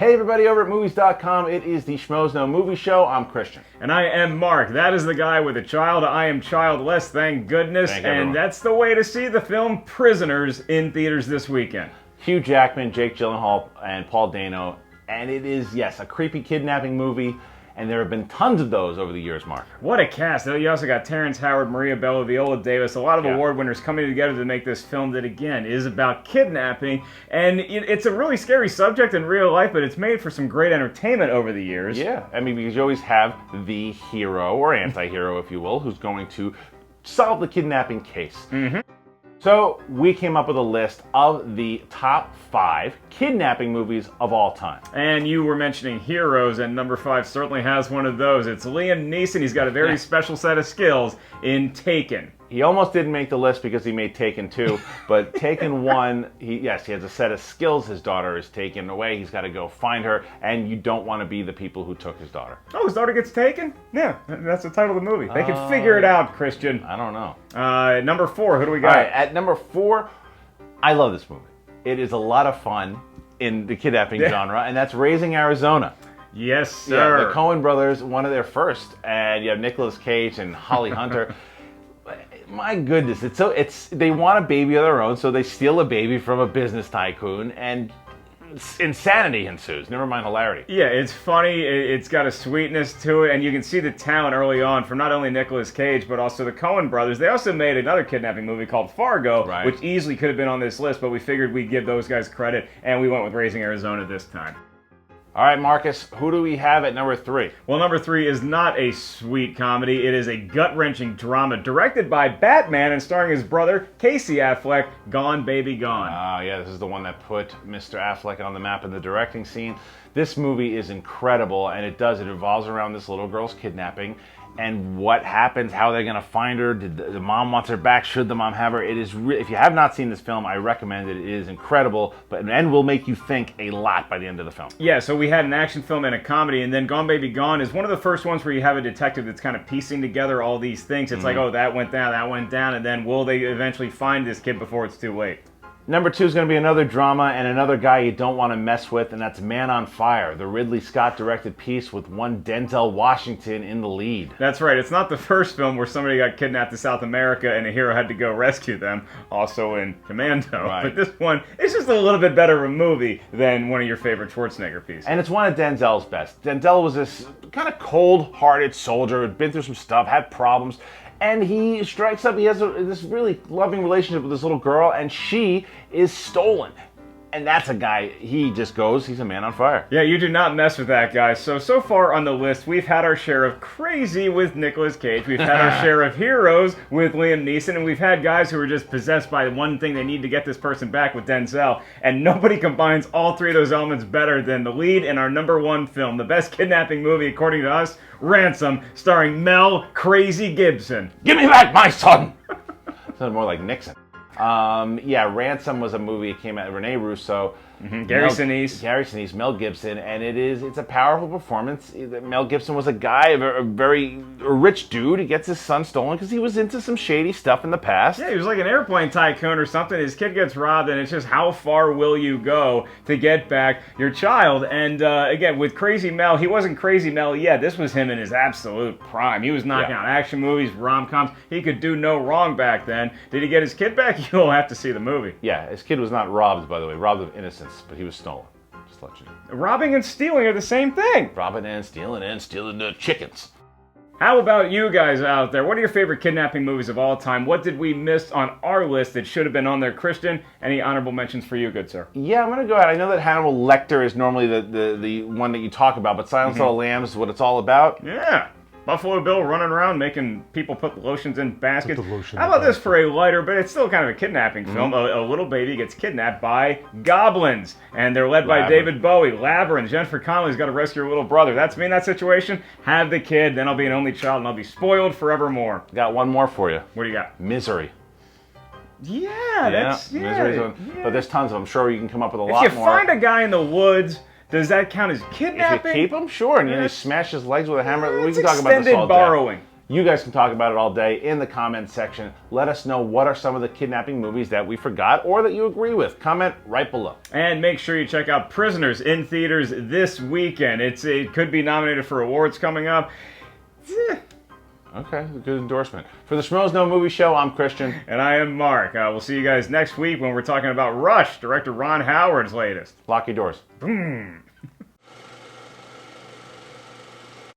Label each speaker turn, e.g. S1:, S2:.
S1: Hey everybody over at movies.com, it is the Schmoes No Movie Show. I'm Kristian.
S2: And I am Mark. That is the guy with a child. I am childless, thank goodness. And that's the way to see the film Prisoners in theaters this weekend.
S1: Hugh Jackman, Jake Gyllenhaal, and Paul Dano. And it is, yes, a creepy kidnapping movie. And there have been tons of those over the years, Mark.
S2: What a cast. You also got Terrence Howard, Maria Bello, Viola Davis, a lot of award winners coming together to make this film that, again, is about kidnapping. And it's a really scary subject in real life, but it's made for some great entertainment over the years.
S1: Yeah, I mean, because you always have the hero, or anti-hero, if you will, who's going to solve the kidnapping case.
S2: Mm-hmm.
S1: So we came up with a list of the top 5 kidnapping movies of all time.
S2: And you were mentioning heroes, and number 5 certainly has one of those. It's Liam Neeson. He's got a very special set of skills in Taken.
S1: He almost didn't make the list because he made Taken 2, but Taken 1, he has a set of skills. His daughter is taken away. He's got to go find her, and you don't want to be the people who took his daughter.
S2: Oh, his daughter gets taken? Yeah, that's the title of the movie. They can figure it out, Kristian.
S1: I don't know.
S2: Number 4, who do we got?
S1: All right, at number 4, I love this movie. It is a lot of fun in the kidnapping genre, and that's Raising Arizona.
S2: Yes, sir.
S1: Yeah, the Coen brothers, one of their first, and you have Nicolas Cage and Holly Hunter. My goodness, they want a baby of their own, so they steal a baby from a business tycoon, and insanity ensues. Never mind hilarity.
S2: Yeah, it's funny. It's got a sweetness to it, and you can see the talent early on from not only Nicolas Cage but also the Coen brothers. They also made another kidnapping movie called Fargo, which easily could have been on this list, but we figured we'd give those guys credit, and we went with Raising Arizona this time.
S1: All right, Marcus, who do we have at number 3?
S2: Well, number 3 is not a sweet comedy. It is a gut-wrenching drama directed by Batman and starring his brother, Casey Affleck, Gone Baby Gone.
S1: Oh, yeah, this is the one that put Mr. Affleck on the map in the directing scene. This movie is incredible, and it revolves around this little girl's kidnapping and what happens, how they're going to find her. Did the mom wants her back? Should the mom have her? It is if you have not seen this film, I recommend it. It is incredible, and will make you think a lot by the end of the film.
S2: Yeah, so we had an action film and a comedy, and then Gone Baby Gone is one of the first ones where you have a detective that's kind of piecing together all these things. It's like, oh, that went down, and then will they eventually find this kid before it's too late?
S1: Number 2 is going to be another drama and another guy you don't want to mess with, and that's Man on Fire, the Ridley Scott-directed piece with one Denzel Washington in the lead.
S2: That's right. It's not the first film where somebody got kidnapped to South America and a hero had to go rescue them, also in Commando.
S1: Right.
S2: But this one is just a little bit better of a movie than one of your favorite Schwarzenegger pieces.
S1: And it's one of Denzel's best. Denzel was this kind of cold-hearted soldier, had been through some stuff, had problems, and he strikes up, he has this really loving relationship with this little girl, and she is stolen. And that's a guy, he just goes, he's a man on fire.
S2: Yeah, you do not mess with that guy. So far on the list, we've had our share of crazy with Nicolas Cage, we've had our share of heroes with Liam Neeson, and we've had guys who are just possessed by one thing, they need to get this person back with Denzel. And nobody combines all 3 of those elements better than the lead in our number 1 film, the best kidnapping movie according to us, Ransom, starring Mel Crazy Gibson.
S1: Give me back my son! Sounded more like Nixon. Ransom was a movie that came out, Rene Russo,
S2: Gary Sinise,
S1: Mel Gibson, and it's a powerful performance. Mel Gibson was a guy, a rich dude. He gets his son stolen because he was into some shady stuff in the past.
S2: Yeah, he was like an airplane tycoon or something. His kid gets robbed, and it's just how far will you go to get back your child? And again, with Crazy Mel, he wasn't Crazy Mel yet. This was him in his absolute prime. He was knocking out action movies, rom-coms. He could do no wrong back then. Did he get his kid back? You'll have to see the movie.
S1: Yeah, his kid was not robbed, by the way, robbed of innocence. But he was stolen. Just to let you know.
S2: Robbing and stealing are the same thing.
S1: Robbing and stealing the chickens.
S2: How about you guys out there? What are your favorite kidnapping movies of all time? What did we miss on our list that should have been on there? Kristian, any honorable mentions for you, good sir?
S1: Yeah, I'm going to go ahead. I know that Hannibal Lecter is normally the one that you talk about, but Silence of the Lambs is what it's all about.
S2: Yeah. Buffalo Bill running around making people put lotions in baskets. How about this for a lighter, but it's still kind of a kidnapping film. A little baby gets kidnapped by goblins, and they're led by David Bowie. Labyrinth. Jennifer Connelly's got to rescue her little brother. That's me in that situation. Have the kid, then I'll be an only child, and I'll be spoiled forevermore.
S1: Got one more for you.
S2: What do you got?
S1: Misery.
S2: Yeah.
S1: Misery's one. But there's tons of them. I'm sure you can come up with a lot more.
S2: If you find a guy in the woods, does that count as kidnapping?
S1: If you keep him, sure, and you smash his legs with a hammer. We
S2: It's
S1: can talk about this all day.
S2: extended borrowing.
S1: You guys can talk about it all day in the comments section. Let us know what are some of the kidnapping movies that we forgot or that you agree with. Comment right below.
S2: And make sure you check out Prisoners in theaters this weekend. It could be nominated for awards coming up.
S1: Okay, good endorsement. For the Schmoes No Movie Show, I'm Kristian.
S2: And I am Mark. We'll see you guys next week when we're talking about Rush, director Ron Howard's latest.
S1: Lock your doors.
S2: Boom.